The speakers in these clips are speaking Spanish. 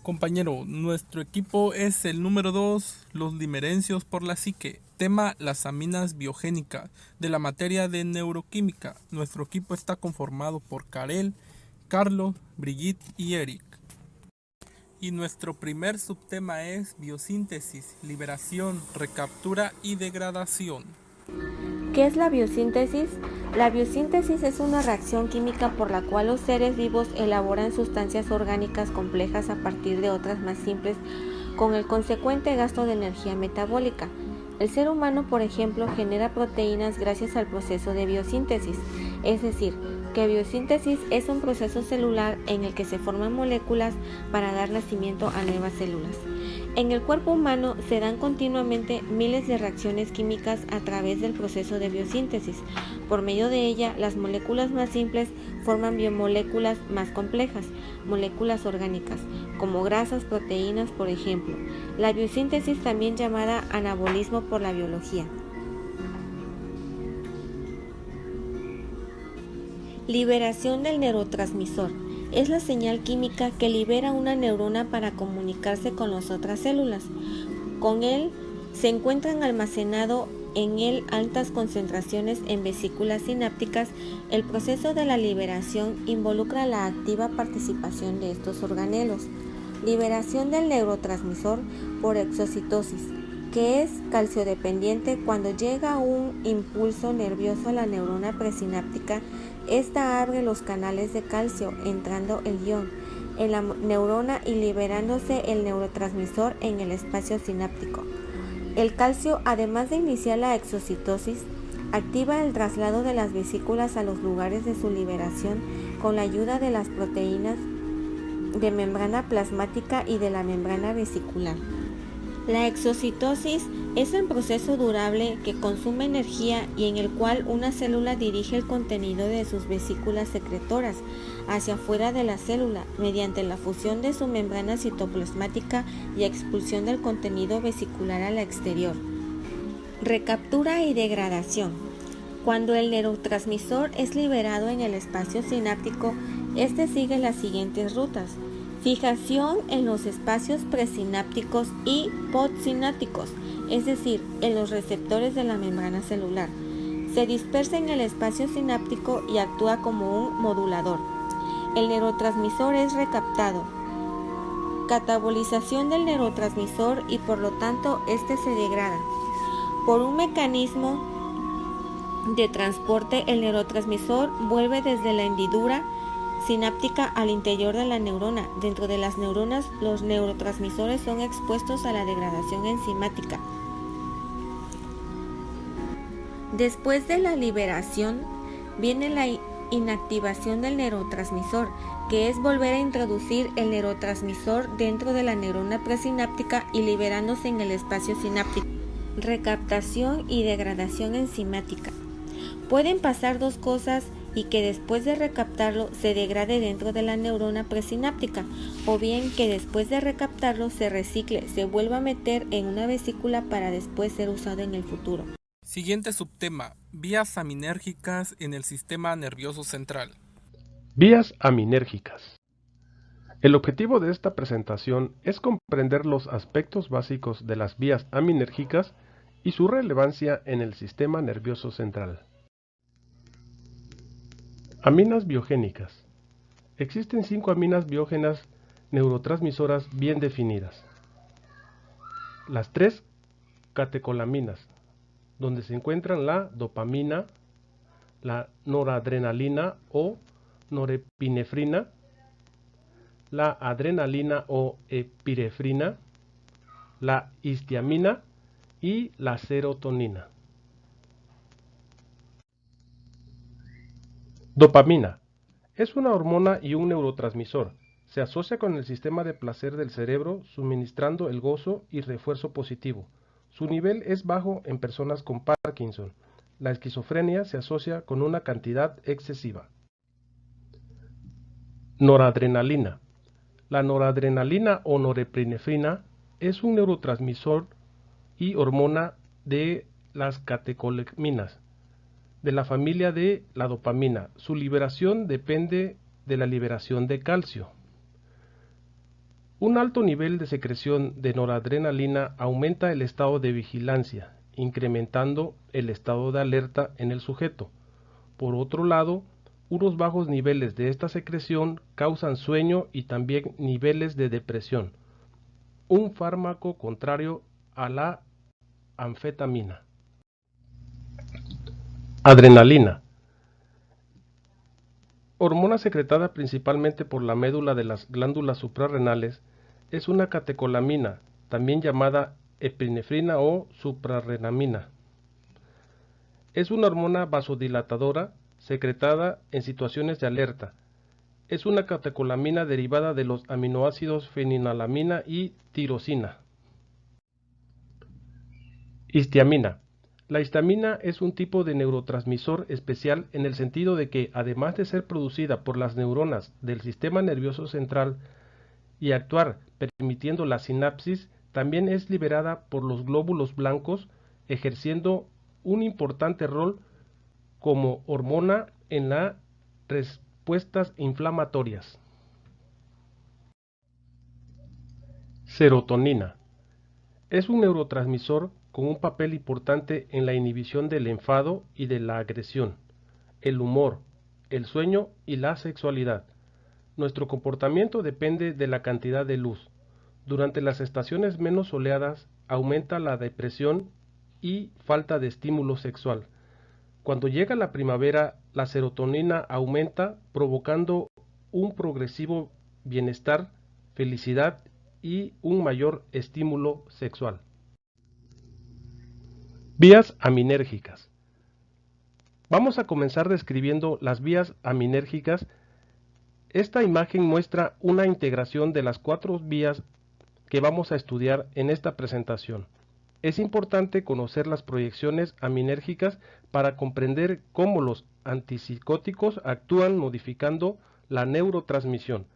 Compañero, nuestro equipo es el número 2, los limerencios por la psique. Tema, las aminas biogénicas, de la materia de neuroquímica. Nuestro equipo está conformado por Karel, Carlos, Brigitte y Eric. Y nuestro primer subtema es biosíntesis, liberación, recaptura y degradación. ¿Qué es la biosíntesis? La biosíntesis es una reacción química por la cual los seres vivos elaboran sustancias orgánicas complejas a partir de otras más simples, con el consecuente gasto de energía metabólica. El ser humano, por ejemplo, genera proteínas gracias al proceso de biosíntesis, es decir, que biosíntesis es un proceso celular en el que se forman moléculas para dar nacimiento a nuevas células. En el cuerpo humano se dan continuamente miles de reacciones químicas a través del proceso de biosíntesis. Por medio de ella, las moléculas más simples forman biomoléculas más complejas, moléculas orgánicas, como grasas, proteínas, por ejemplo. La biosíntesis, también llamada anabolismo por la biología. Liberación del neurotransmisor. Es la señal química que libera una neurona para comunicarse con las otras células. Con él se encuentran almacenado en él altas concentraciones en vesículas sinápticas. El proceso de la liberación involucra la activa participación de estos organelos. Liberación del neurotransmisor por exocitosis, que es calciodependiente. Cuando llega un impulso nervioso a la neurona presináptica, esta abre los canales de calcio, entrando el ion en la neurona y liberándose el neurotransmisor en el espacio sináptico. El calcio, además de iniciar la exocitosis, activa el traslado de las vesículas a los lugares de su liberación con la ayuda de las proteínas de membrana plasmática y de la membrana vesicular. La exocitosis es el proceso durable que consume energía y en el cual una célula dirige el contenido de sus vesículas secretoras hacia afuera de la célula mediante la fusión de su membrana citoplasmática y expulsión del contenido vesicular al exterior. Recaptura y degradación. Cuando el neurotransmisor es liberado en el espacio sináptico, este sigue las siguientes rutas: fijación en los espacios presinápticos y postsinápticos, es decir, en los receptores de la membrana celular. Se dispersa en el espacio sináptico y actúa como un modulador. El neurotransmisor es recaptado. Catabolización del neurotransmisor y por lo tanto este se degrada. Por un mecanismo de transporte, el neurotransmisor vuelve desde la hendidura sináptica al interior de la neurona. Dentro de las neuronas, los neurotransmisores son expuestos a la degradación enzimática. Después de la liberación, viene la inactivación del neurotransmisor, que es volver a introducir el neurotransmisor dentro de la neurona presináptica y liberándose en el espacio sináptico. Recaptación y degradación enzimática. Pueden pasar dos cosas, y que después de recaptarlo se degrade dentro de la neurona presináptica, o bien que después de recaptarlo se recicle, se vuelva a meter en una vesícula para después ser usado en el futuro. Siguiente subtema, vías aminérgicas en el sistema nervioso central. Vías aminérgicas. El objetivo de esta presentación es comprender los aspectos básicos de las vías aminérgicas y su relevancia en el sistema nervioso central. Aminas biogénicas. Existen 5 aminas biógenas neurotransmisoras bien definidas. Las 3 catecolaminas, donde se encuentran la dopamina, la noradrenalina o norepinefrina, la adrenalina o epinefrina, la histiamina y la serotonina. Dopamina. Es una hormona y un neurotransmisor. Se asocia con el sistema de placer del cerebro, suministrando el gozo y refuerzo positivo. Su nivel es bajo en personas con Parkinson. La esquizofrenia se asocia con una cantidad excesiva. Noradrenalina. La noradrenalina o norepinefrina es un neurotransmisor y hormona de las catecolaminas, de la familia de la dopamina. Su liberación depende de la liberación de calcio. Un alto nivel de secreción de noradrenalina aumenta el estado de vigilancia, incrementando el estado de alerta en el sujeto. Por otro lado, unos bajos niveles de esta secreción causan sueño y también niveles de depresión, un fármaco contrario a la anfetamina. Adrenalina. Hormona secretada principalmente por la médula de las glándulas suprarrenales, es una catecolamina, también llamada epinefrina o suprarrenamina. Es una hormona vasodilatadora secretada en situaciones de alerta. Es una catecolamina derivada de los aminoácidos fenilalanina y tirosina. Histamina. La histamina es un tipo de neurotransmisor especial en el sentido de que, además de ser producida por las neuronas del sistema nervioso central y actuar permitiendo la sinapsis, también es liberada por los glóbulos blancos, ejerciendo un importante rol como hormona en las respuestas inflamatorias. Serotonina. Es un neurotransmisor con un papel importante en la inhibición del enfado y de la agresión, el humor, el sueño y la sexualidad. Nuestro comportamiento depende de la cantidad de luz. Durante las estaciones menos soleadas aumenta la depresión y falta de estímulo sexual. Cuando llega la primavera, la serotonina aumenta, provocando un progresivo bienestar, felicidad y un mayor estímulo sexual. Vías aminérgicas. Vamos a comenzar describiendo las vías aminérgicas. Esta imagen muestra una integración de las 4 vías que vamos a estudiar en esta presentación. Es importante conocer las proyecciones aminérgicas para comprender cómo los antipsicóticos actúan modificando la neurotransmisión.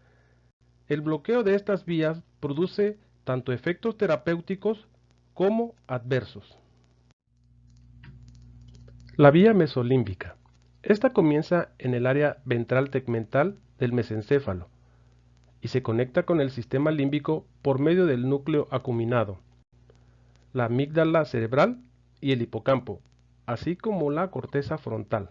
El bloqueo de estas vías produce tanto efectos terapéuticos como adversos. La vía mesolímbica. Esta comienza en el área ventral tegmental del mesencéfalo y se conecta con el sistema límbico por medio del núcleo acuminado, la amígdala cerebral y el hipocampo, así como la corteza frontal.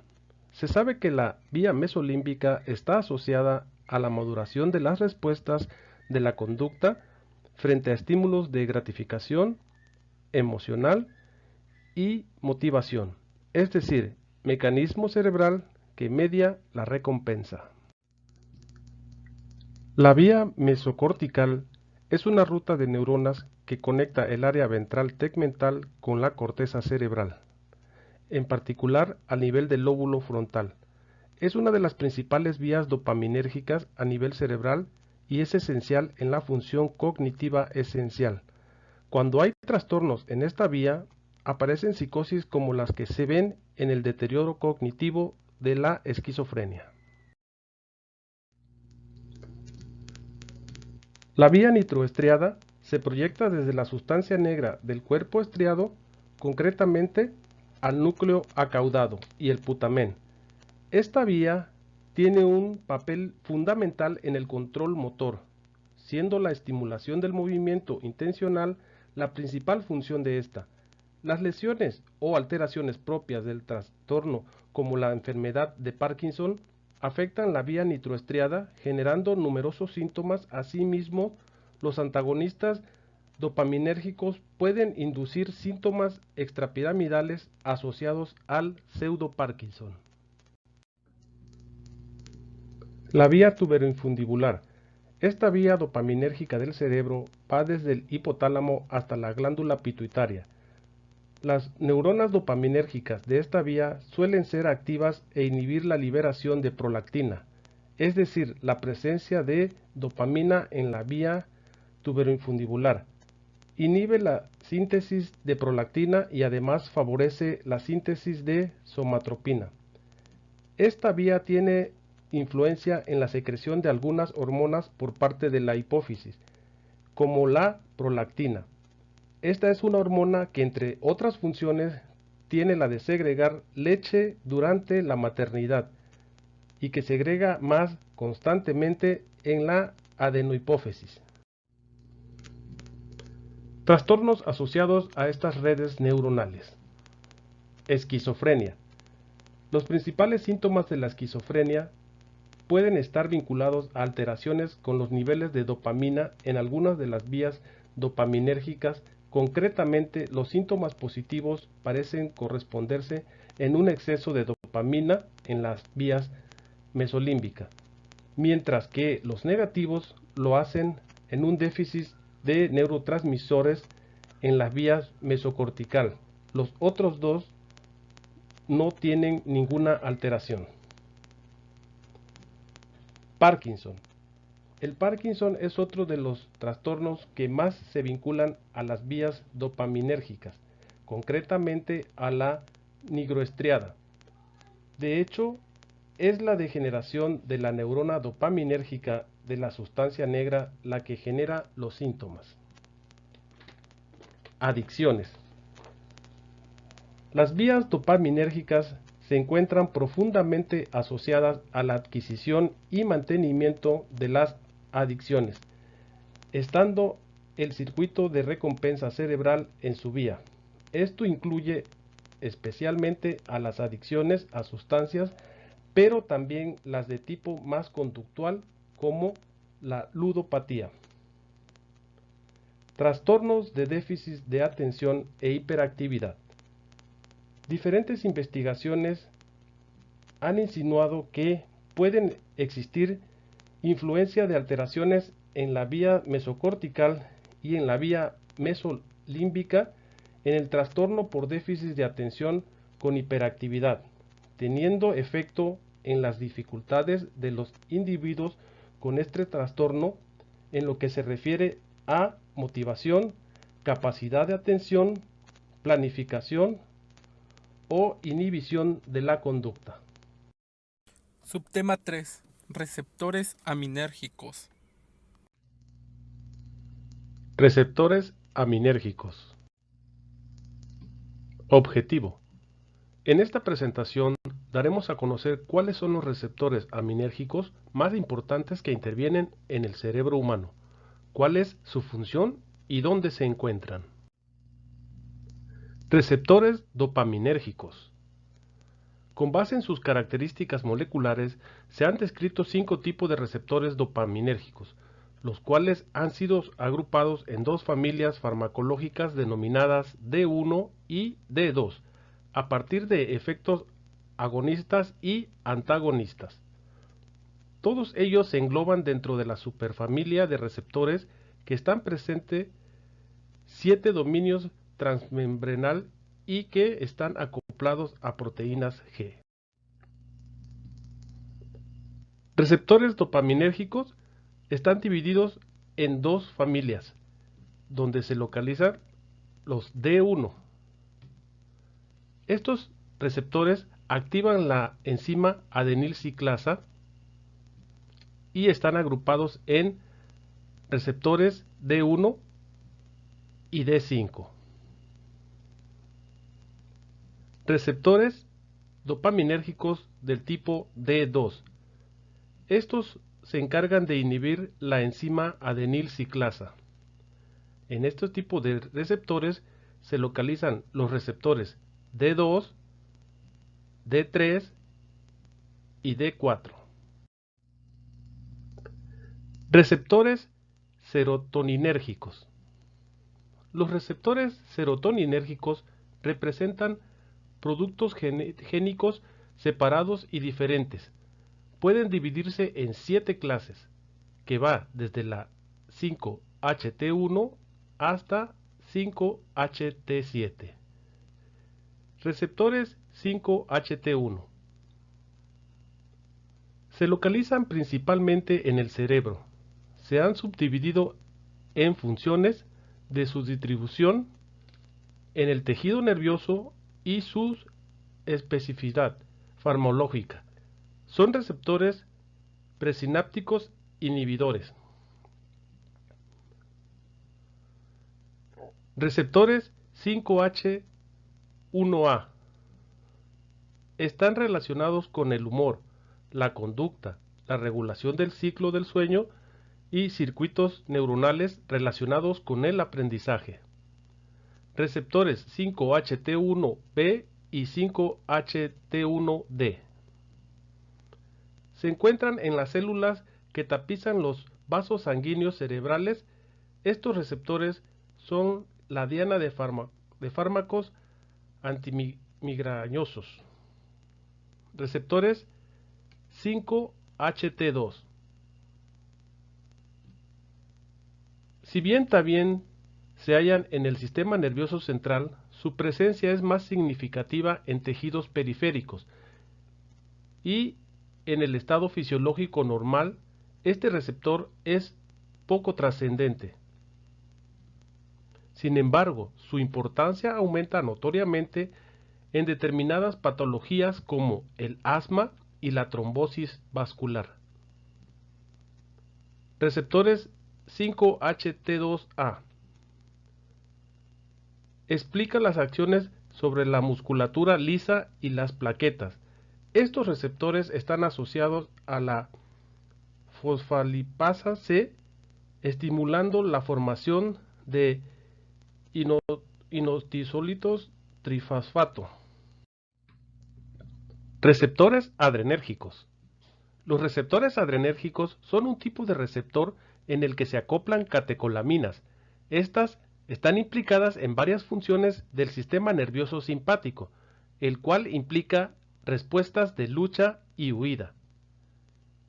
Se sabe que la vía mesolímbica está asociada a la maduración de las respuestas de la conducta frente a estímulos de gratificación emocional y motivación, es decir, mecanismo cerebral que media la recompensa. La vía mesocortical es una ruta de neuronas que conecta el área ventral tegmental con la corteza cerebral, en particular al nivel del lóbulo frontal. Es una de las principales vías dopaminérgicas a nivel cerebral y es esencial en la función cognitiva esencial. Cuando hay trastornos en esta vía, aparecen psicosis como las que se ven en el deterioro cognitivo de la esquizofrenia. La vía nitroestriada se proyecta desde la sustancia negra del cuerpo estriado, concretamente al núcleo acaudado y el putamen. Esta vía tiene un papel fundamental en el control motor, siendo la estimulación del movimiento intencional la principal función de esta. Las lesiones o alteraciones propias del trastorno, como la enfermedad de Parkinson, afectan la vía nitroestriada, generando numerosos síntomas. Asimismo, los antagonistas dopaminérgicos pueden inducir síntomas extrapiramidales asociados al pseudo-Parkinson. La vía tuberoinfundibular. Esta vía dopaminérgica del cerebro va desde el hipotálamo hasta la glándula pituitaria. Las neuronas dopaminérgicas de esta vía suelen ser activas e inhibir la liberación de prolactina, es decir, la presencia de dopamina en la vía tuberoinfundibular. Inhibe la síntesis de prolactina y además favorece la síntesis de somatropina. Esta vía tiene influencia en la secreción de algunas hormonas por parte de la hipófisis, como la prolactina. Esta es una hormona que, entre otras funciones, tiene la de segregar leche durante la maternidad y que segrega más constantemente en la adenohipófisis. Trastornos asociados a estas redes neuronales. Esquizofrenia. Los principales síntomas de la esquizofrenia pueden estar vinculados a alteraciones con los niveles de dopamina en algunas de las vías dopaminérgicas. Concretamente, los síntomas positivos parecen corresponderse en un exceso de dopamina en las vías mesolímbicas, mientras que los negativos lo hacen en un déficit de neurotransmisores en las vías mesocortical. Los otros dos no tienen ninguna alteración. Parkinson. El Parkinson es otro de los trastornos que más se vinculan a las vías dopaminérgicas, concretamente a la nigroestriada. De hecho, es la degeneración de la neurona dopaminérgica de la sustancia negra la que genera los síntomas. Adicciones. Las vías dopaminérgicas se encuentran profundamente asociadas a la adquisición y mantenimiento de las adicciones, estando el circuito de recompensa cerebral en su vía. Esto incluye especialmente a las adicciones a sustancias, pero también las de tipo más conductual, como la ludopatía. Trastornos de déficit de atención e hiperactividad. Diferentes investigaciones han insinuado que pueden existir influencia de alteraciones en la vía mesocortical y en la vía mesolímbica en el trastorno por déficit de atención con hiperactividad, teniendo efecto en las dificultades de los individuos con este trastorno en lo que se refiere a motivación, capacidad de atención, planificación o inhibición de la conducta. Subtema 3. Receptores aminérgicos. Receptores aminérgicos. Objetivo. En esta presentación daremos a conocer cuáles son los receptores aminérgicos más importantes que intervienen en el cerebro humano, cuál es su función y dónde se encuentran. Receptores dopaminérgicos. Con base en sus características moleculares, se han descrito 5 tipos de receptores dopaminérgicos, los cuales han sido agrupados en dos familias farmacológicas denominadas D1 y D2, a partir de efectos agonistas y antagonistas. Todos ellos se engloban dentro de la superfamilia de receptores que están presentes 7 dominios transmembranal y que están acoplados a proteínas G. Receptores dopaminérgicos están divididos en dos familias, donde se localizan los D1. Estos receptores activan la enzima adenilciclasa y están agrupados en receptores D1 y D5. Receptores dopaminérgicos del tipo D2. Estos se encargan de inhibir la enzima adenilciclasa. En este tipo de receptores se localizan los receptores D2, D3 y D4. Receptores serotoninérgicos. Los receptores serotoninérgicos representan productos génicos separados y diferentes. Pueden dividirse en 7 clases, que va desde la 5-HT1 hasta 5-HT7. Receptores 5-HT1. Se localizan principalmente en el cerebro. Se han subdividido en funciones de su distribución en el tejido nervioso y su especificidad farmacológica. Son receptores presinápticos inhibidores. Receptores 5H1A están relacionados con el humor, la conducta, la regulación del ciclo del sueño y circuitos neuronales relacionados con el aprendizaje. receptores 5HT1B y 5HT1D. Se encuentran en las células que tapizan los vasos sanguíneos cerebrales. Estos receptores son la diana de fármacos antimigrañosos. Receptores 5HT2. Si bien también se hallan en el sistema nervioso central, su presencia es más significativa en tejidos periféricos y en el estado fisiológico normal, este receptor es poco trascendente. Sin embargo, su importancia aumenta notoriamente en determinadas patologías como el asma y la trombosis vascular. Receptores 5HT2A. Explica las acciones sobre la musculatura lisa y las plaquetas. Estos receptores están asociados a la fosfolipasa C, estimulando la formación de inositosolitos trifosfato. Receptores adrenérgicos. Los receptores adrenérgicos son un tipo de receptor en el que se acoplan catecolaminas. Estas están implicadas en varias funciones del sistema nervioso simpático, el cual implica respuestas de lucha y huida.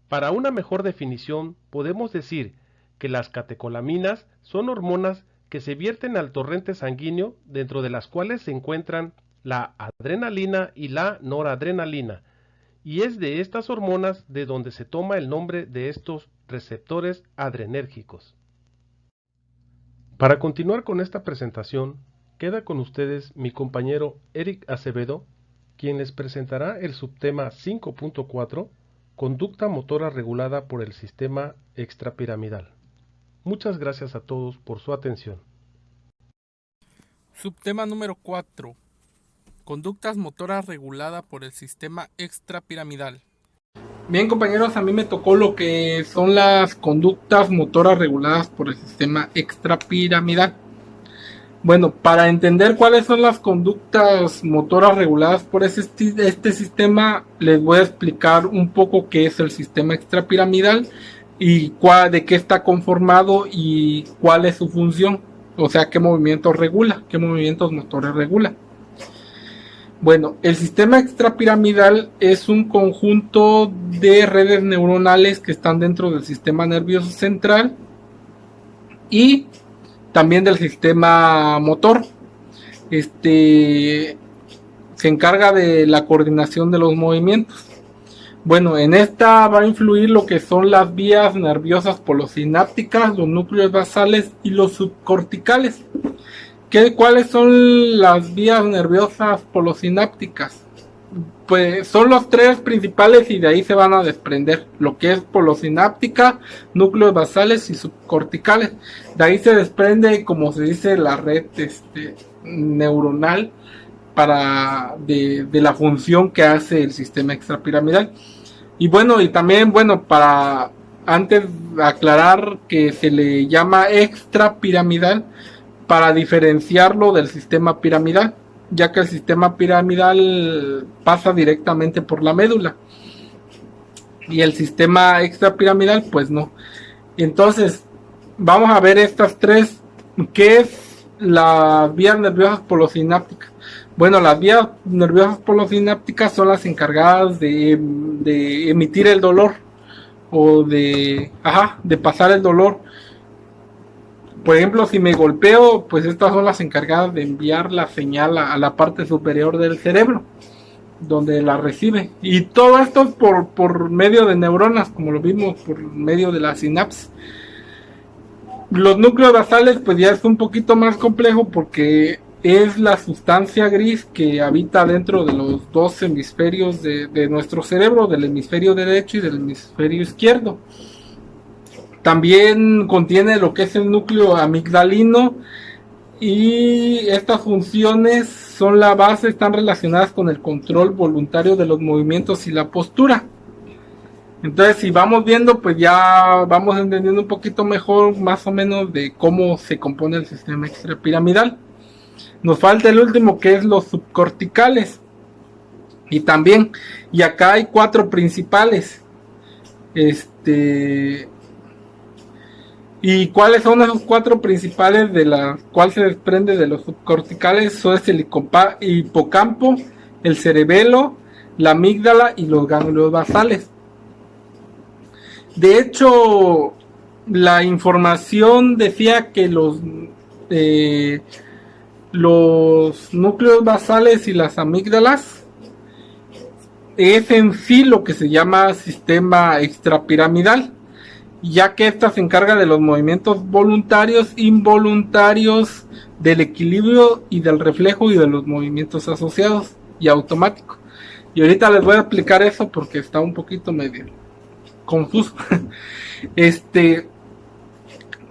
Para una mejor definición, podemos decir que las catecolaminas son hormonas que se vierten al torrente sanguíneo, dentro de las cuales se encuentran la adrenalina y la noradrenalina, y es de estas hormonas de donde se toma el nombre de estos receptores adrenérgicos. Para continuar con esta presentación, queda con ustedes mi compañero Eric Acevedo, quien les presentará el subtema 5.4, conducta motora regulada por el sistema extrapiramidal. Muchas gracias a todos por su atención. Subtema número 4. Conductas motoras reguladas por el sistema extrapiramidal. Bien, compañeros, a mí me tocó lo que son las conductas motoras reguladas por el sistema extrapiramidal. Bueno, para entender cuáles son las conductas motoras reguladas por este sistema, les voy a explicar un poco qué es el sistema extrapiramidal y de qué está conformado y cuál es su función, o sea, qué movimientos regula, qué movimientos motores regula. Bueno, el sistema extrapiramidal es un conjunto de redes neuronales que están dentro del sistema nervioso central y también del sistema motor. Se encarga de la coordinación de los movimientos. Bueno, en esta va a influir lo que son las vías nerviosas polosinápticas, los núcleos basales y los subcorticales. ¿Cuáles son las vías nerviosas polosinápticas? Pues son los tres principales y de ahí se van a desprender lo que es polosináptica, núcleos basales y subcorticales. De ahí se desprende, como se dice, la red neuronal de la función que hace el sistema extrapiramidal. Y bueno, y también, para antes aclarar que se le llama extrapiramidal para diferenciarlo del sistema piramidal, ya que el sistema piramidal pasa directamente por la médula y el sistema extrapiramidal pues no. Entonces vamos a ver estas tres. ¿Qué es las vías nerviosas polosinápticas? Bueno, las vías nerviosas polosinápticas son las encargadas de emitir el dolor o de pasar el dolor. Por ejemplo, si me golpeo, pues estas son las encargadas de enviar la señal a la parte superior del cerebro, donde la recibe. Y todo esto es por medio de neuronas, como lo vimos, por medio de la sinapsis. Los núcleos basales, pues ya es un poquito más complejo porque es la sustancia gris que habita dentro de los dos hemisferios de nuestro cerebro, del hemisferio derecho y del hemisferio izquierdo. También contiene lo que es el núcleo amigdalino y estas funciones son la base, están relacionadas con el control voluntario de los movimientos y la postura. Entonces, si vamos viendo, pues ya vamos entendiendo un poquito mejor más o menos de cómo se compone el sistema extrapiramidal. Nos falta el último, que es los subcorticales. Y acá hay 4 principales. ¿Y cuáles son esos 4 principales de las cuales se desprende de los subcorticales? Eso es el hipocampo, el cerebelo, la amígdala y los ganglios basales. De hecho, la información decía que los núcleos basales y las amígdalas es en sí lo que se llama sistema extrapiramidal, ya que ésta se encarga de los movimientos voluntarios, involuntarios, del equilibrio y del reflejo y de los movimientos asociados y automáticos. Y ahorita les voy a explicar eso porque está un poquito medio confuso.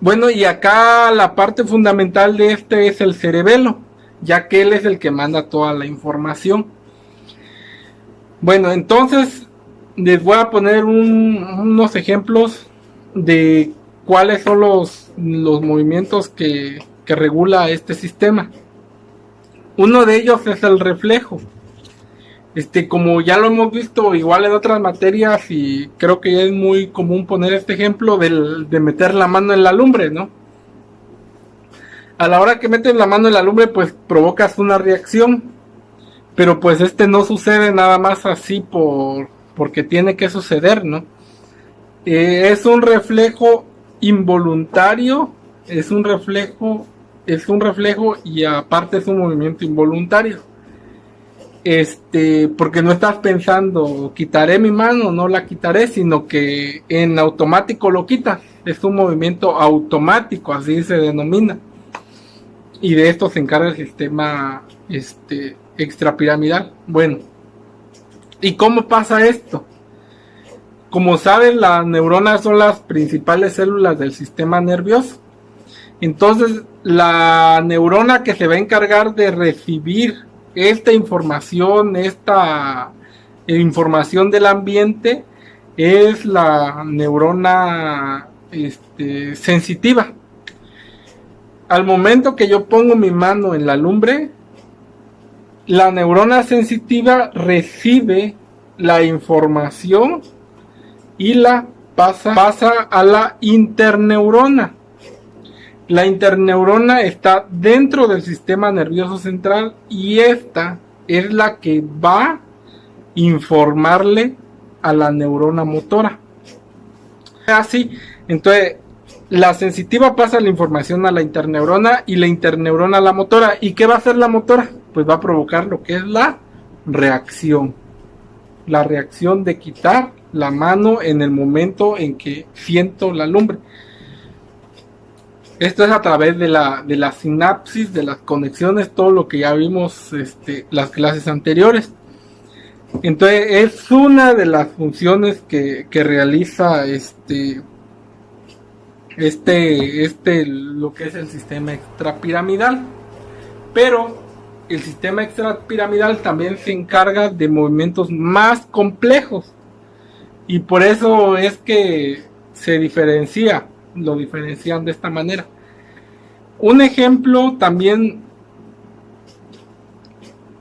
Bueno, y acá la parte fundamental de es el cerebelo, ya que él es el que manda toda la información. Bueno, entonces les voy a poner unos ejemplos de cuáles son los movimientos que regula este sistema. Uno de ellos es el reflejo. Como ya lo hemos visto igual en otras materias, y creo que ya es muy común poner este ejemplo de meter la mano en la lumbre, ¿no? A la hora que metes la mano en la lumbre, pues provocas una reacción, pero pues no sucede nada más así porque tiene que suceder, ¿no? Es un reflejo involuntario, es un reflejo y aparte es un movimiento involuntario. Porque no estás pensando, quitaré mi mano, no la quitaré, sino que en automático lo quitas. Es un movimiento automático, así se denomina. Y de esto se encarga el sistema extrapiramidal. Bueno, ¿y cómo pasa esto? Como saben, las neuronas son las principales células del sistema nervioso. Entonces, la neurona que se va a encargar de recibir esta información del ambiente es la neurona sensitiva. Al momento que yo pongo mi mano en la lumbre, la neurona sensitiva recibe la información y la pasa a la interneurona. La interneurona está dentro del sistema nervioso central y esta es la que va a informarle a la neurona motora. Así, entonces la sensitiva pasa la información a la interneurona y la interneurona a la motora. ¿Y qué va a hacer la motora? Pues va a provocar lo que es la reacción. La reacción de quitar la mano en el momento en que siento la lumbre. Esto es a través de la sinapsis, de las conexiones, todo lo que ya vimos las clases anteriores. Entonces es una de las funciones que realiza lo que es el sistema extrapiramidal. Pero el sistema extrapiramidal también se encarga de movimientos más complejos. Y por eso es que lo diferencian de esta manera. Un ejemplo también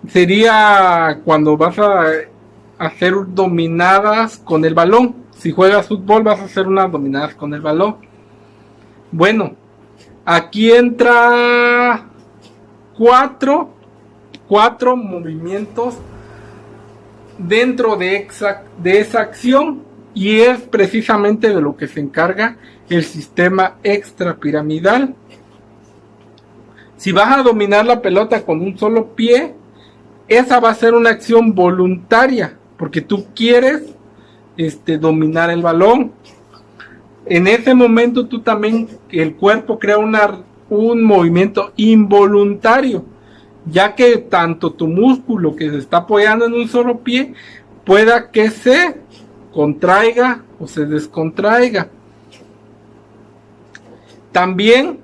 sería cuando vas a hacer dominadas con el balón. Si juegas fútbol vas a hacer unas dominadas con el balón. Bueno, aquí entra cuatro movimientos dentro de esa acción, y es precisamente de lo que se encarga el sistema extrapiramidal. Si vas a dominar la pelota con un solo pie, esa va a ser una acción voluntaria, porque tú quieres dominar el balón. En ese momento tú también, el cuerpo crea un movimiento involuntario, ya que tanto tu músculo que se está apoyando en un solo pie pueda que se contraiga o se descontraiga. También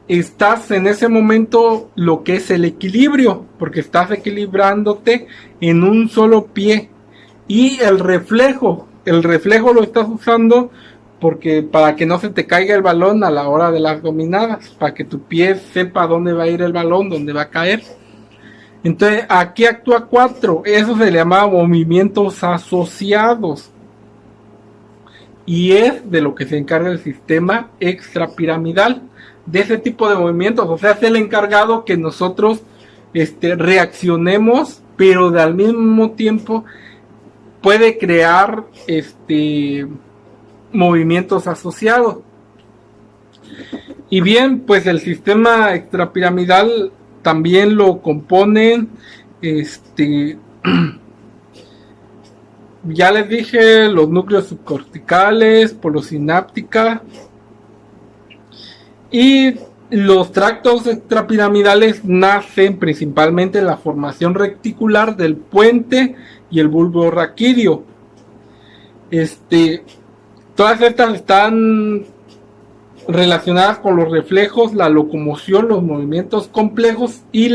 estás en ese momento lo que es el equilibrio, porque estás equilibrándote en un solo pie. Y el reflejo lo estás usando porque para que no se te caiga el balón a la hora de las dominadas, para que tu pie sepa dónde va a ir el balón, dónde va a caer. Entonces aquí actúa 4, eso se le llama movimientos asociados, y es de lo que se encarga el sistema extrapiramidal, de ese tipo de movimientos. O sea, es el encargado que nosotros reaccionemos, pero al mismo tiempo puede crear movimientos asociados. Y bien, pues el sistema extrapiramidal también lo componen ya les dije, los núcleos subcorticales, polosináptica, y los tractos extrapiramidales nacen principalmente en la formación reticular del puente y el bulbo raquídeo. Todas estas están relacionadas con los reflejos, la locomoción, los movimientos complejos y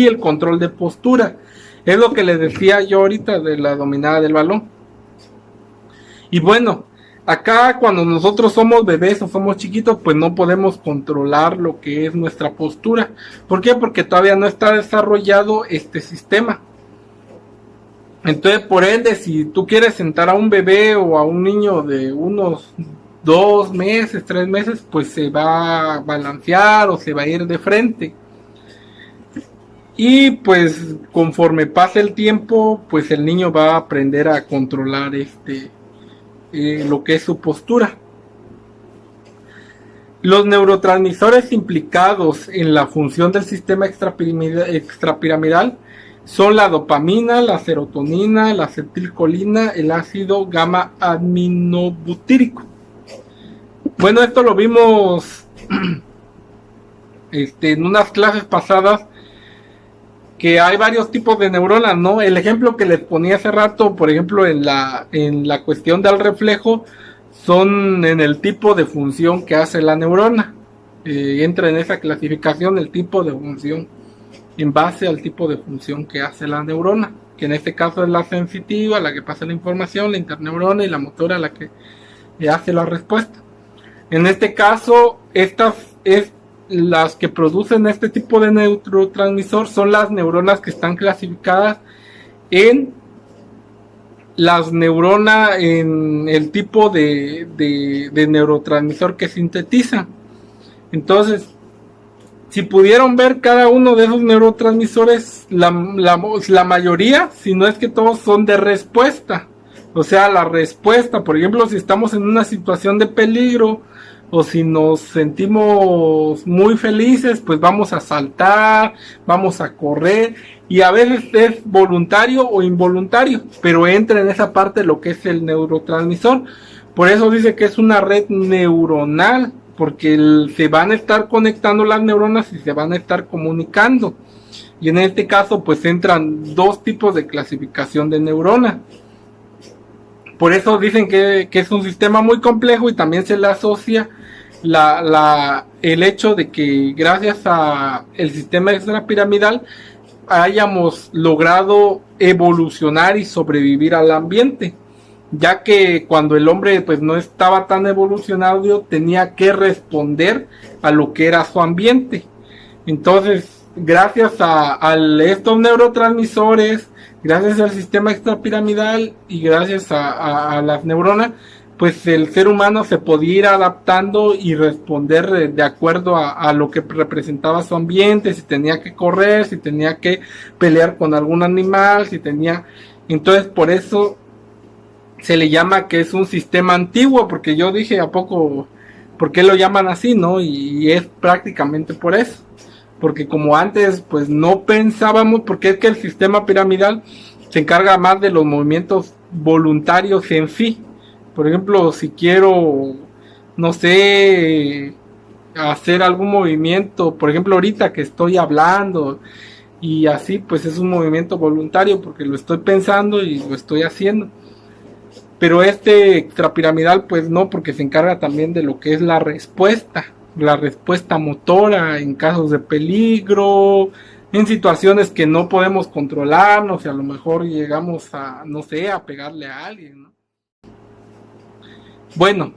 el control de postura. Es lo que les decía yo ahorita de la dominada del balón. Y bueno, acá cuando nosotros somos bebés o somos chiquitos, pues no podemos controlar lo que es nuestra postura. ¿Por qué? Porque todavía no está desarrollado este sistema. Entonces, por ende, si tú quieres sentar a un bebé o a un niño de unos 2 meses, 3 meses, pues se va a balancear o se va a ir de frente. Y pues conforme pase el tiempo, pues el niño va a aprender a controlar lo que es su postura. Los neurotransmisores implicados en la función del sistema extrapiramidal son la dopamina, la serotonina, la acetilcolina, el ácido gamma aminobutírico. Bueno, esto lo vimos en unas clases pasadas, que hay varios tipos de neuronas, ¿no? El ejemplo que les ponía hace rato, por ejemplo, en la cuestión del reflejo, son en el tipo de función que hace la neurona. Entra en esa clasificación el tipo de función, en base al tipo de función que hace la neurona, que en este caso es la sensitiva, la que pasa la información, la interneurona, y la motora, la que hace la respuesta. En este caso, las que producen este tipo de neurotransmisor son las neuronas que están clasificadas en las neuronas, en el tipo de neurotransmisor que sintetizan. Entonces, si pudieron ver cada uno de esos neurotransmisores, la mayoría, si no es que todos, son de respuesta. O sea, la respuesta, por ejemplo, si estamos en una situación de peligro, o si nos sentimos muy felices, pues vamos a saltar, vamos a correr, y a veces es voluntario o involuntario, pero entra en esa parte lo que es el neurotransmisor. Por eso dice que es una red neuronal, porque se van a estar conectando las neuronas y se van a estar comunicando. Y en este caso pues entran 2 tipos de clasificación de neuronas. Por eso dicen que es un sistema muy complejo, y también se le asocia el hecho de que gracias a el sistema extrapiramidal hayamos logrado evolucionar y sobrevivir al ambiente, ya que cuando el hombre pues no estaba tan evolucionado, tenía que responder a lo que era su ambiente. Entonces, gracias a estos neurotransmisores, gracias al sistema extrapiramidal y gracias a las neuronas, pues el ser humano se podía ir adaptando y responder de acuerdo a lo que representaba su ambiente, si tenía que correr, si tenía que pelear con algún animal, entonces por eso se le llama que es un sistema antiguo, porque yo dije, ¿a poco por qué lo llaman así, no? Y es prácticamente por eso, porque como antes pues no pensábamos, porque es que el sistema piramidal se encarga más de los movimientos voluntarios en sí. Por ejemplo, si quiero, no sé, hacer algún movimiento, por ejemplo ahorita que estoy hablando y así, pues es un movimiento voluntario porque lo estoy pensando y lo estoy haciendo. Pero extrapiramidal pues no, porque se encarga también de lo que es la respuesta motora en casos de peligro, en situaciones que no podemos controlarnos y a lo mejor llegamos a, no sé, a pegarle a alguien, ¿no? Bueno,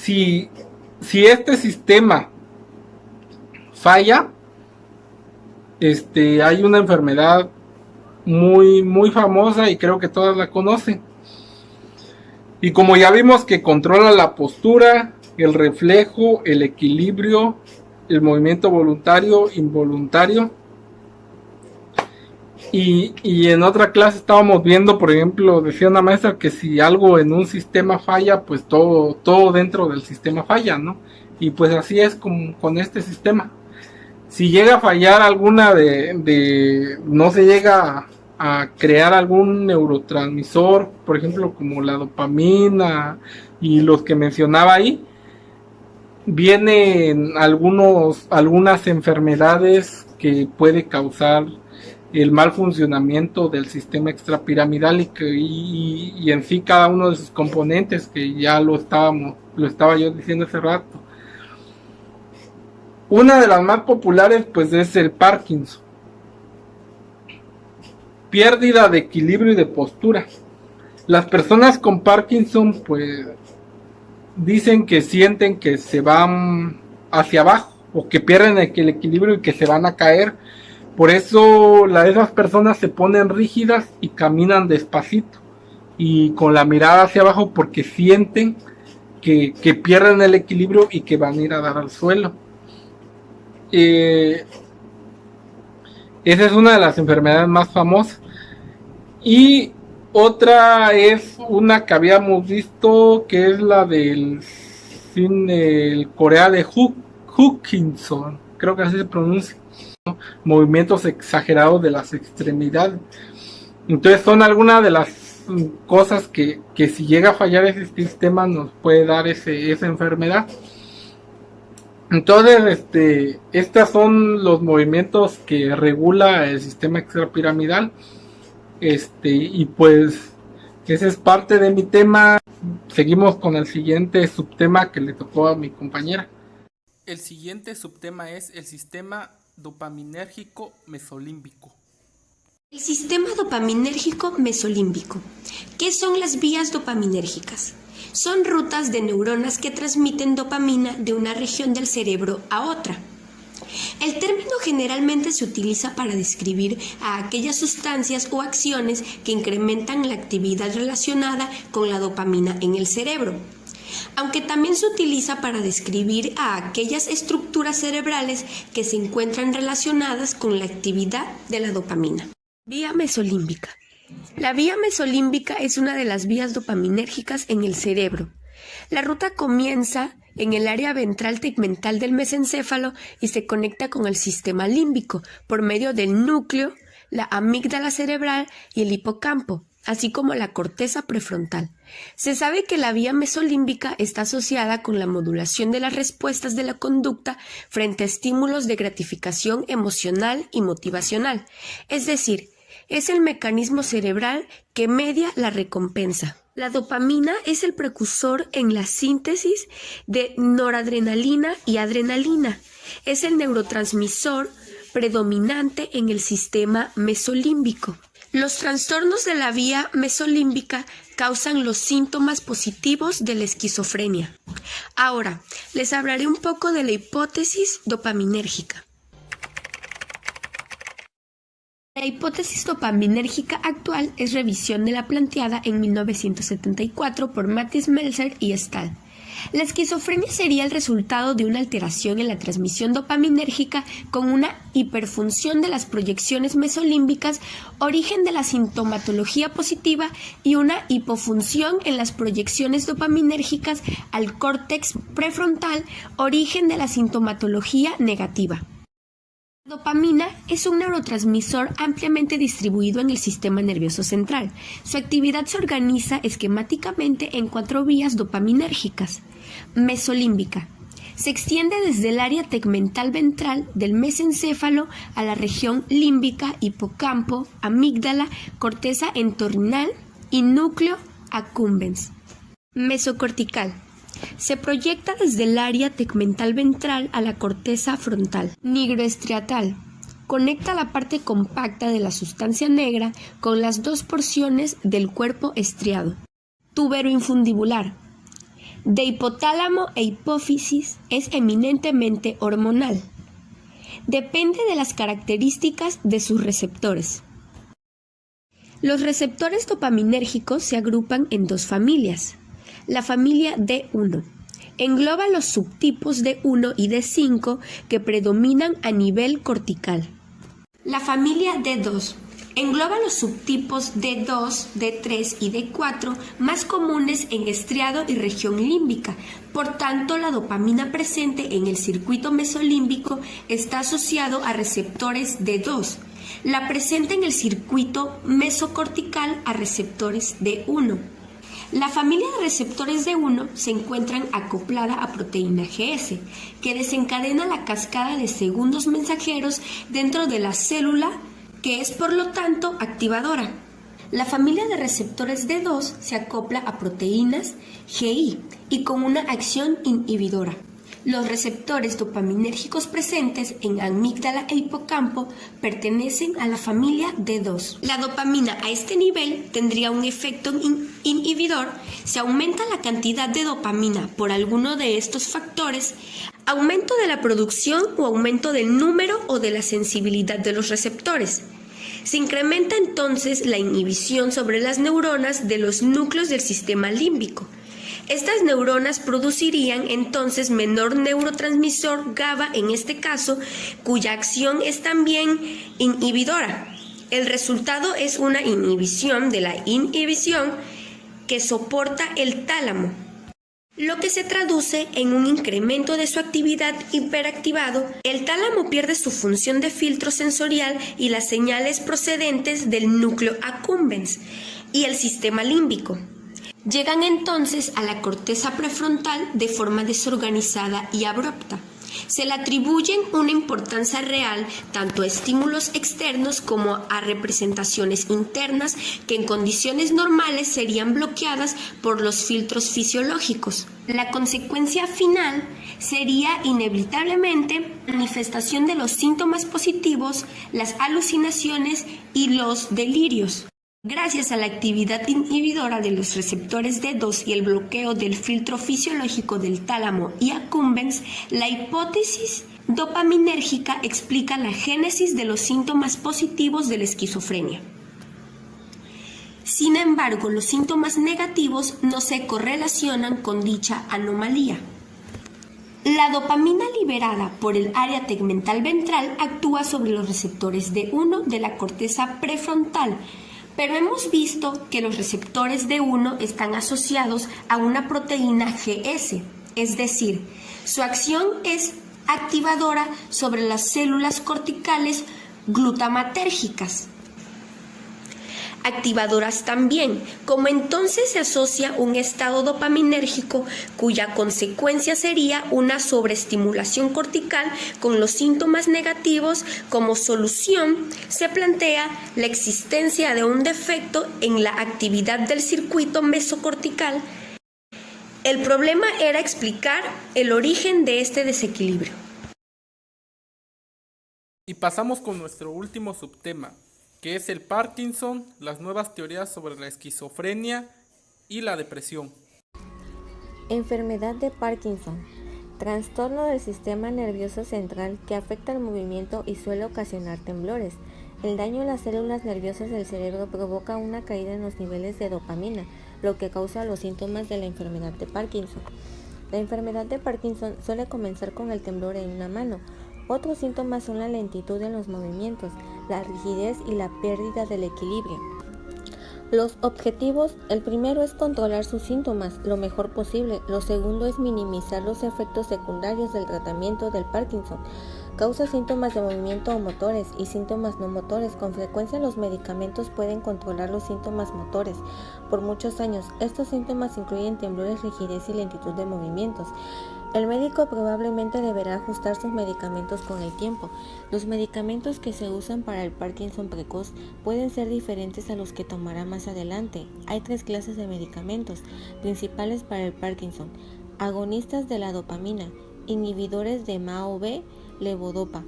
si este sistema falla, hay una enfermedad muy, muy famosa y creo que todas la conocen. Y como ya vimos que controla la postura, el reflejo, el equilibrio, el movimiento voluntario, involuntario. Y en otra clase estábamos viendo, por ejemplo, decía una maestra que si algo en un sistema falla, pues todo dentro del sistema falla, ¿no? Y pues así es con este sistema. Si llega a fallar alguna no se llega a crear algún neurotransmisor, por ejemplo, como la dopamina y los que mencionaba ahí, vienen algunas enfermedades que puede causar el mal funcionamiento del sistema extrapiramidal y en sí cada uno de sus componentes, que ya lo estaba yo diciendo hace rato. Una de las más populares pues es el Parkinson. Pérdida de equilibrio y de postura. Las personas con Parkinson pues dicen que sienten que se van hacia abajo o que pierden el equilibrio y que se van a caer. Por eso esas personas se ponen rígidas y caminan despacito y con la mirada hacia abajo porque sienten que pierden el equilibrio y que van a ir a dar al suelo. Esa es una de las enfermedades más famosas. Y otra es una que habíamos visto, que es la del Corea de Hutchinson, creo que así se pronuncia, ¿no? Movimientos exagerados de las extremidades. Entonces son algunas de las cosas que si llega a fallar ese sistema nos puede dar esa enfermedad. Entonces, estos son los movimientos que regula el sistema extrapiramidal. Y pues ese es parte de mi tema. Seguimos con el siguiente subtema que le tocó a mi compañera. El siguiente subtema es el sistema dopaminérgico mesolímbico. El sistema dopaminérgico mesolímbico. ¿Qué son las vías dopaminérgicas? Son rutas de neuronas que transmiten dopamina de una región del cerebro a otra. El término generalmente se utiliza para describir a aquellas sustancias o acciones que incrementan la actividad relacionada con la dopamina en el cerebro, aunque también se utiliza para describir a aquellas estructuras cerebrales que se encuentran relacionadas con la actividad de la dopamina. Vía mesolímbica. La vía mesolímbica es una de las vías dopaminérgicas en el cerebro. La ruta comienza en el área ventral tegmental del mesencéfalo y se conecta con el sistema límbico por medio del núcleo, la amígdala cerebral y el hipocampo, así como la corteza prefrontal. Se sabe que la vía mesolímbica está asociada con la modulación de las respuestas de la conducta frente a estímulos de gratificación emocional y motivacional, es decir, es el mecanismo cerebral que media la recompensa. La dopamina es el precursor en la síntesis de noradrenalina y adrenalina. Es el neurotransmisor predominante en el sistema mesolímbico. Los trastornos de la vía mesolímbica causan los síntomas positivos de la esquizofrenia. Ahora, les hablaré un poco de la hipótesis dopaminérgica. La hipótesis dopaminérgica actual es revisión de la planteada en 1974 por Mathis Meltzer y Stahl. La esquizofrenia sería el resultado de una alteración en la transmisión dopaminérgica con una hiperfunción de las proyecciones mesolímbicas, origen de la sintomatología positiva, y una hipofunción en las proyecciones dopaminérgicas al córtex prefrontal, origen de la sintomatología negativa. La dopamina es un neurotransmisor ampliamente distribuido en el sistema nervioso central. Su actividad se organiza esquemáticamente en 4 vías dopaminérgicas. Mesolímbica. Se extiende desde el área tegmental ventral del mesencéfalo a la región límbica, hipocampo, amígdala, corteza entornal y núcleo accumbens. Mesocortical. Se proyecta desde el área tegmental ventral a la corteza frontal. Nigroestriatal. Conecta la parte compacta de la sustancia negra con las 2 porciones del cuerpo estriado. Tuberoinfundibular. de hipotálamo e hipófisis es eminentemente hormonal. Depende de las características de sus receptores. Los receptores dopaminérgicos se agrupan en dos familias. La familia D1 engloba los subtipos D1 y D5 que predominan a nivel cortical. La familia D2 engloba los subtipos D2, D3 y D4 más comunes en estriado y región límbica. Por tanto, la dopamina presente en el circuito mesolímbico está asociado a receptores D2. La presente en el circuito mesocortical a receptores D1. La familia de receptores D1 se encuentran acoplada a proteína GS, que desencadena la cascada de segundos mensajeros dentro de la célula, que es por lo tanto activadora. La familia de receptores D2 se acopla a proteínas GI y con una acción inhibidora. Los receptores dopaminérgicos presentes en amígdala e hipocampo pertenecen a la familia D2. La dopamina a este nivel tendría un efecto inhibidor. Si aumenta la cantidad de dopamina por alguno de estos factores, aumento de la producción o aumento del número o de la sensibilidad de los receptores. Se incrementa entonces la inhibición sobre las neuronas de los núcleos del sistema límbico. Estas neuronas producirían entonces menor neurotransmisor GABA en este caso, cuya acción es también inhibidora. El resultado es una inhibición de la inhibición que soporta el tálamo, lo que se traduce en un incremento de su actividad hiperactivado. El tálamo pierde su función de filtro sensorial y las señales procedentes del núcleo accumbens y el sistema límbico llegan entonces a la corteza prefrontal de forma desorganizada y abrupta. Se le atribuyen una importancia real tanto a estímulos externos como a representaciones internas que en condiciones normales serían bloqueadas por los filtros fisiológicos. La consecuencia final sería inevitablemente manifestación de los síntomas positivos, las alucinaciones y los delirios. Gracias a la actividad inhibidora de los receptores D2 y el bloqueo del filtro fisiológico del tálamo y accumbens, la hipótesis dopaminérgica explica la génesis de los síntomas positivos de la esquizofrenia. Sin embargo, los síntomas negativos no se correlacionan con dicha anomalía. La dopamina liberada por el área tegmental ventral actúa sobre los receptores D1 de la corteza prefrontal, pero hemos visto que los receptores D1 están asociados a una proteína GS, es decir, su acción es activadora sobre las células corticales glutamatérgicas. Activadoras también, como entonces se asocia un estado dopaminérgico cuya consecuencia sería una sobreestimulación cortical con los síntomas negativos. Como solución se plantea la existencia de un defecto en la actividad del circuito mesocortical. El problema era explicar el origen de este desequilibrio. Y pasamos con nuestro último subtema, que es el Parkinson, las nuevas teorías sobre la esquizofrenia y la depresión. Enfermedad de Parkinson, trastorno del sistema nervioso central que afecta el movimiento y suele ocasionar temblores. El daño en las células nerviosas del cerebro provoca una caída en los niveles de dopamina, lo que causa los síntomas de la enfermedad de Parkinson. La enfermedad de Parkinson suele comenzar con el temblor en una mano. Otros síntomas son la lentitud en los movimientos, la rigidez y la pérdida del equilibrio. Los objetivos: el primero es controlar sus síntomas lo mejor posible. Lo segundo es minimizar los efectos secundarios del tratamiento del Parkinson. Causa síntomas de movimiento o motores y síntomas no motores. Con frecuencia los medicamentos pueden controlar los síntomas motores. Por muchos años, estos síntomas incluyen temblores, rigidez y lentitud de movimientos. El médico probablemente deberá ajustar sus medicamentos con el tiempo. Los medicamentos que se usan para el Parkinson precoz pueden ser diferentes a los que tomará más adelante. Hay 3 clases de medicamentos principales para el Parkinson: agonistas de la dopamina, inhibidores de MAO-B, levodopa.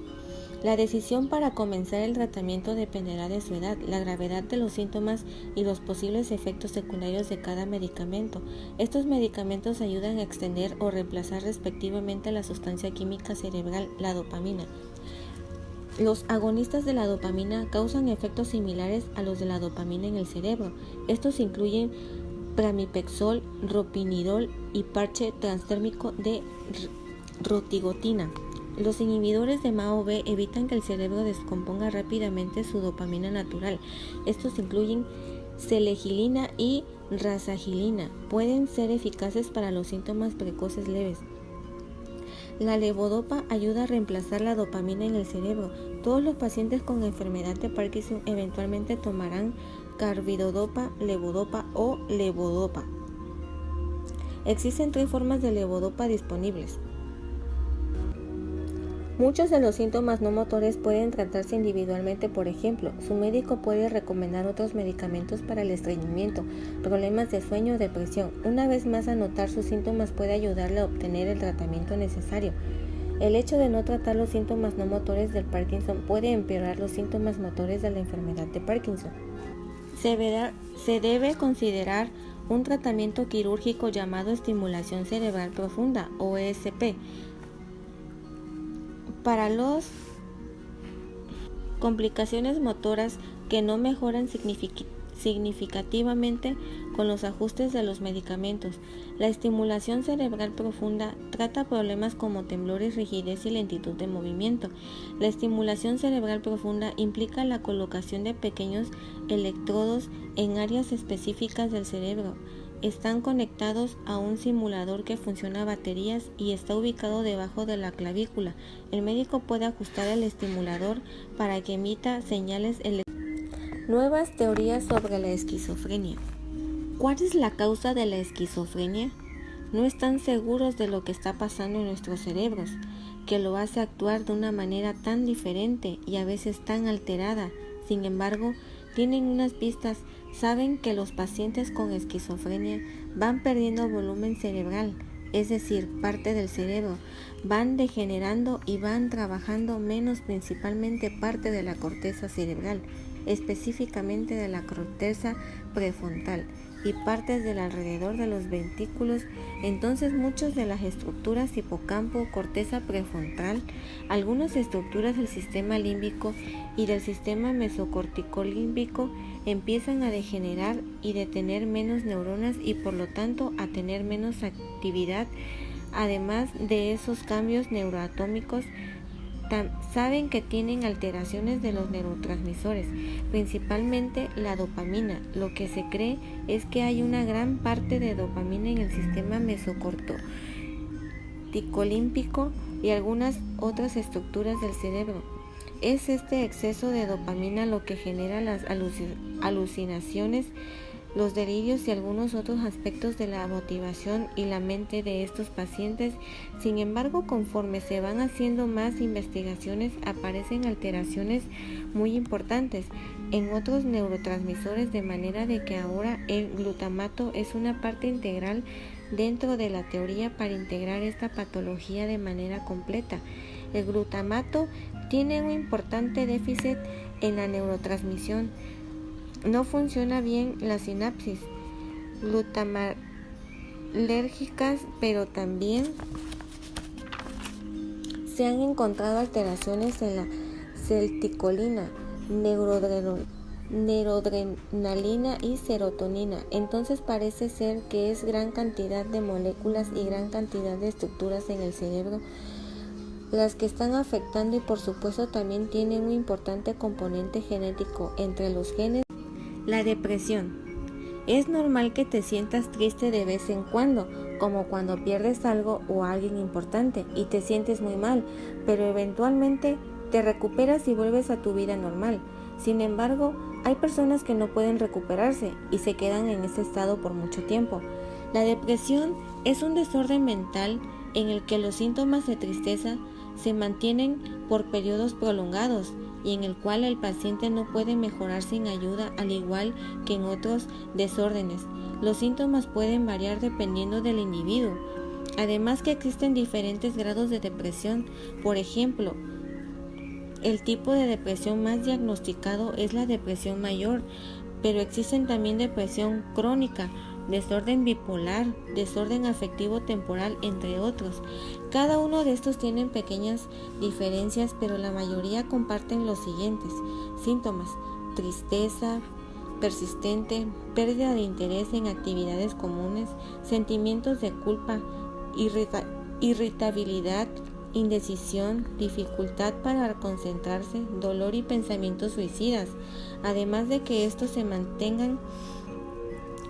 La decisión para comenzar el tratamiento dependerá de su edad, la gravedad de los síntomas y los posibles efectos secundarios de cada medicamento. Estos medicamentos ayudan a extender o reemplazar respectivamente la sustancia química cerebral, la dopamina. Los agonistas de la dopamina causan efectos similares a los de la dopamina en el cerebro. Estos incluyen pramipexol, ropinirol y parche transdérmico de rotigotina. Los inhibidores de MAO-B evitan que el cerebro descomponga rápidamente su dopamina natural. Estos incluyen selegilina y rasagilina. Pueden ser eficaces para los síntomas precoces leves. La levodopa ayuda a reemplazar la dopamina en el cerebro. Todos los pacientes con enfermedad de Parkinson eventualmente tomarán carbidopa, levodopa o levodopa. Existen 3 formas de levodopa disponibles. Muchos de los síntomas no motores pueden tratarse individualmente. Por ejemplo, su médico puede recomendar otros medicamentos para el estreñimiento, problemas de sueño o depresión. Una vez más, anotar sus síntomas puede ayudarle a obtener el tratamiento necesario. El hecho de no tratar los síntomas no motores del Parkinson puede empeorar los síntomas motores de la enfermedad de Parkinson. Se debe considerar un tratamiento quirúrgico llamado estimulación cerebral profunda o ESP. Para las complicaciones motoras que no mejoran significativamente con los ajustes de los medicamentos, la estimulación cerebral profunda trata problemas como temblores, rigidez y lentitud de movimiento. La estimulación cerebral profunda implica la colocación de pequeños electrodos en áreas específicas del cerebro. Están conectados a un simulador que funciona a baterías y está ubicado debajo de la clavícula. El médico puede ajustar el estimulador para que emita señales eléctricas. Nuevas teorías sobre la esquizofrenia. ¿Cuál es la causa de la esquizofrenia? No están seguros de lo que está pasando en nuestros cerebros, que lo hace actuar de una manera tan diferente y a veces tan alterada. Sin embargo, tienen unas pistas. Saben que los pacientes con esquizofrenia van perdiendo volumen cerebral, es decir, parte del cerebro, van degenerando y van trabajando menos, principalmente parte de la corteza cerebral, específicamente de la corteza prefrontal y partes del alrededor de los ventrículos. Entonces muchas de las estructuras hipocampo, corteza prefrontal, algunas estructuras del sistema límbico y del sistema mesocorticolímbico empiezan a degenerar y de tener menos neuronas y por lo tanto a tener menos actividad. Además de esos cambios neuroatómicos, saben que tienen alteraciones de los neurotransmisores, principalmente la dopamina. Lo que se cree es que hay una gran parte de dopamina en el sistema mesocorticolímbico y algunas otras estructuras del cerebro. Es este exceso de dopamina lo que genera las alucinaciones, los delirios y algunos otros aspectos de la motivación y la mente de estos pacientes. Sin embargo, conforme se van haciendo más investigaciones, aparecen alteraciones muy importantes en otros neurotransmisores, de manera de que ahora el glutamato es una parte integral dentro de la teoría para integrar esta patología de manera completa. El glutamato tiene un importante déficit en la neurotransmisión. No funciona bien la sinapsis glutamalérgicas, pero también se han encontrado alteraciones en la acetilcolina, noradrenalina y serotonina. Entonces parece ser que es gran cantidad de moléculas y gran cantidad de estructuras en el cerebro las que están afectando, y por supuesto también tienen un importante componente genético entre los genes. La depresión. Es normal que te sientas triste de vez en cuando, como cuando pierdes algo o a alguien importante y te sientes muy mal, pero eventualmente te recuperas y vuelves a tu vida normal. Sin embargo, hay personas que no pueden recuperarse y se quedan en ese estado por mucho tiempo. La depresión es un desorden mental en el que los síntomas de tristeza se mantienen por periodos prolongados y en el cual el paciente no puede mejorar sin ayuda, al igual que en otros desórdenes. Los síntomas pueden variar dependiendo del individuo. Además que existen diferentes grados de depresión. Por ejemplo, El tipo de depresión más diagnosticado es la depresión mayor, pero existen también depresión crónica, desorden bipolar, desorden afectivo temporal, entre otros. Cada uno de estos tienen pequeñas diferencias, pero la mayoría comparten los siguientes síntomas: tristeza persistente, pérdida de interés en actividades comunes, sentimientos de culpa, irritabilidad, indecisión, dificultad para concentrarse, dolor y pensamientos suicidas, además de que estos se mantengan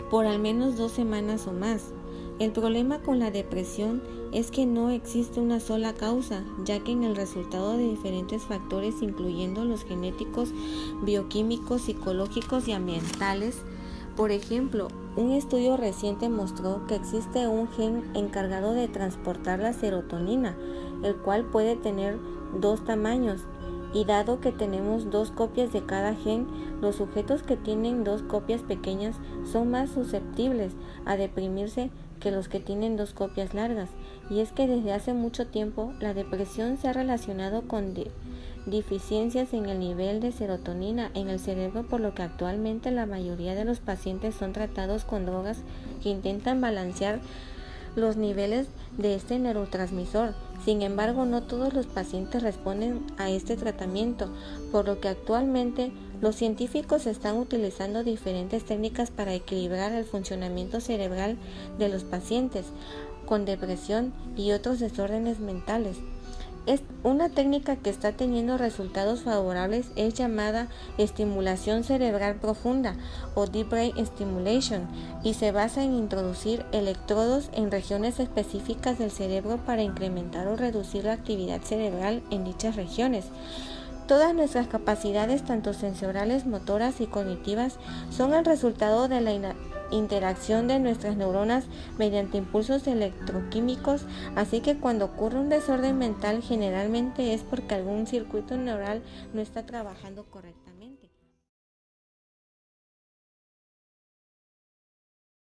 por al menos 2 semanas o más. El problema con la depresión es que no existe una sola causa, ya que en el resultado de diferentes factores, incluyendo los genéticos, bioquímicos, psicológicos y ambientales. Por ejemplo, un estudio reciente mostró que existe un gen encargado de transportar la serotonina, el cual puede tener 2 tamaños, y dado que tenemos 2 copias de cada gen, los sujetos que tienen 2 copias pequeñas son más susceptibles a deprimirse que los que tienen 2 copias largas. Y es que desde hace mucho tiempo la depresión se ha relacionado con deficiencias en el nivel de serotonina en el cerebro, por lo que actualmente la mayoría de los pacientes son tratados con drogas que intentan balancear los niveles de este neurotransmisor. Sin embargo, no todos los pacientes responden a este tratamiento, por lo que actualmente los científicos están utilizando diferentes técnicas para equilibrar el funcionamiento cerebral de los pacientes con depresión y otros desórdenes mentales. Una técnica que está teniendo resultados favorables es llamada estimulación cerebral profunda o Deep Brain Stimulation, y se basa en introducir electrodos en regiones específicas del cerebro para incrementar o reducir la actividad cerebral en dichas regiones. Todas nuestras capacidades, tanto sensoriales, motoras y cognitivas, son el resultado de la interacción de nuestras neuronas mediante impulsos electroquímicos, así que cuando ocurre un desorden mental, generalmente es porque algún circuito neural no está trabajando correctamente.